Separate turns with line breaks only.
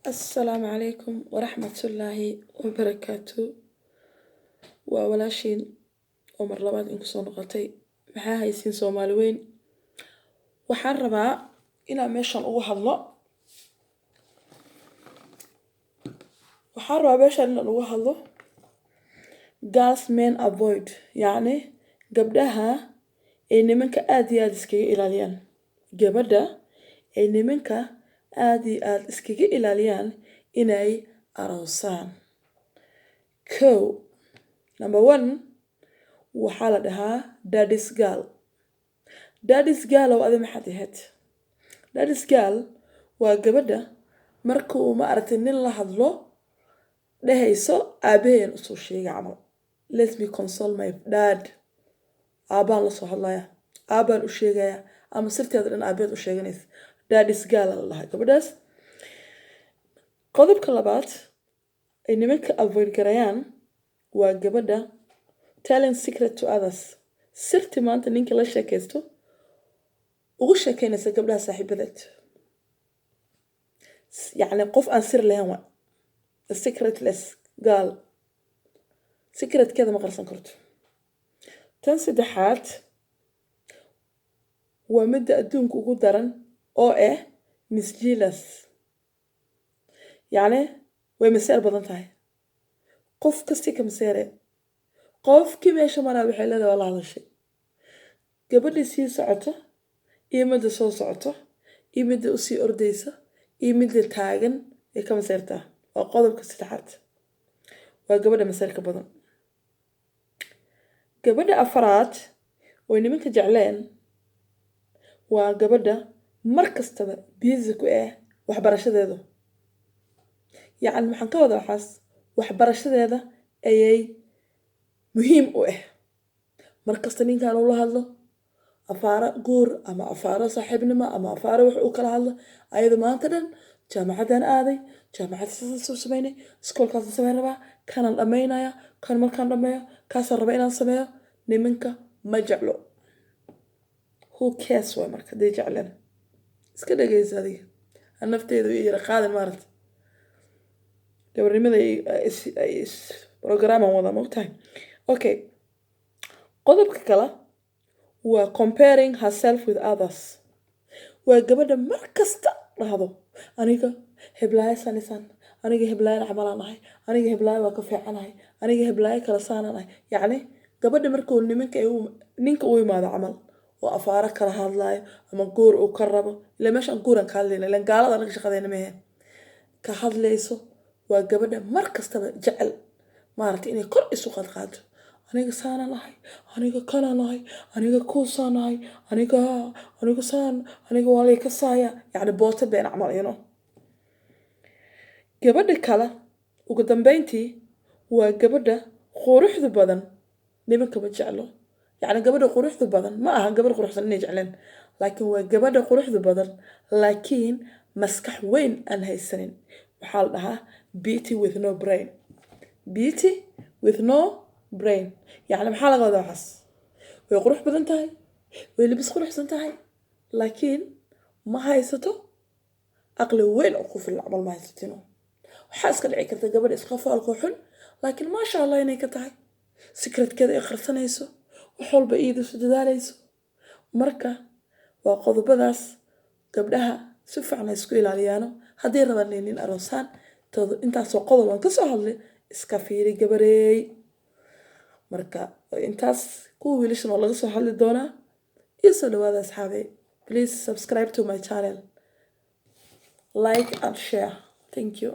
السلام عليكم ورحمة الله وبركاته. وولاشين ومر لباد إنكو soo noqotay maxaa haysiin Soomaali weyn. waxaan rabaa inaan meeshan ugu hadlo girls men avoid يعني gabdhaha ay nimanka aad iyo aad iskaga ilaaliyaan gabadha ay nimanka aad iyo aad iskaga ilaaliyaan inay aroosaan. Number one waxaa la dhahaa daddy's girl. Daddy's girl oo adi maxaad ahayd? Daddy's girl waa gabadha marka uu ma aragtay nin la hadlo dhehayso aabaheen usoo sheega camal. Let me console my dad. Aabaan la soo hadlaya. Aabaan u sheegaya ama sirteeda dhan aabeed u sheeganaysa. Daddy's girl la dhahaa gabadhaas. Qodobka labaad ay nimanka avoid garayaan waa gabadha telling secret to others. Sirti maanta ninka la sheekaysto ugu sheekaynaysa gabdhaha saaxiibadeed. يعني qof aan sir lahayn waa a secretless girl. Secret keeda ma qarsan karto. Tan saddexaad waa midda adduunka ugu daran oo ah misjealous. يعني way maseer badan tahay. qof kasta ka maseere. qofkii meesha maraa waxay leedahay walaal hadashay. gabadhii sii socota iyo midda soo socota iyo midda u sii ordaysa iyo midda taagan ee ka maseertaa. waa qodobka saddexaad. waa gabadha maseerka badan. gabadha afaraad oo nimanka jecleen waa gabadha mar kastaba busy ku ah waxbarashadeeda. يعني maxaan ka wada waxaas waxbarashadeeda ayay muhiim u ah. mar kasta ninkan uu la hadlo afaara guur ama afaara saaxiibnimo ama afaara wax uu kala hadlo ayada maanta dhan jaamacadan aaday jaamacad soo sameynay iskoolkaas sameyn rabaa kanaan dhamaynaya kan markaan dhameeyo kaasaan raba inaan sameeyo. nimanka ma jeclo. who cares waa marka day jecleen iska dhageysa adiga nafteedu iyo yara qaadan maaragta gabarnimada ay programan wada moogtahay. Okay, qodobka kale waa comparing herself with others. waa gabadha mar kasta dhahdo aniga heblaaya sanisan aniga heblaaya camalaan ahay aniga heblaaya waa ka fiicanahay aniga heblaaya kala saananahay. يعني gabadha markuu ninka u imaado camal oo afaara kala hadlaayo ama guur uu ka rabo ilaa meeshaan guuran ka hadlayna ilaan gaalada anaga shaqadayna mehe ka hadlayso waa gabadha mar kastaba jecel maaragtay inay kor isu qaadqaado. aniga saanaan ahay aniga kanaan ahay aniga kuusaan ahay aniga saan aniga waa lay ka saaya. يعني boota been camal gabadha kale ugu dambeyntii waa gabadha quruxda badan nimanka ma jeclo. يعني gabadha quruxda badan ma aha gabadh quruxsan inay jecleen laakiin waa gabadha quruxda badan laakiin maskax weyn aan haysanin. waxaa la dhahaa beauty with no brain. beauty with no brain. يعني maxaa laga wadaa waxaas way qurux badan tahay way libis quruxsan tahay laakiin ma haysato aqli weyn oo ku filan camal ma haysatino. waxaa iska dhici karta gabadh iska faalko xun laakiin maasha Allah inay ka tahay secretkeeda ay qarsanayso wax walba iyadu isu dadaalayso. marka waa qodobadaas gabdhaha si fiican isku ilaaliyaano haddii rabaan nin aroosaan intaasoo qodob aan ka soo hadlay iska fiiri gabareey. marka intaas kuwa wiilashan oo laga soo hadli doonaa iyo soo dhawaada asxaabay. Please subscribe to my channel, like and share. Thank you.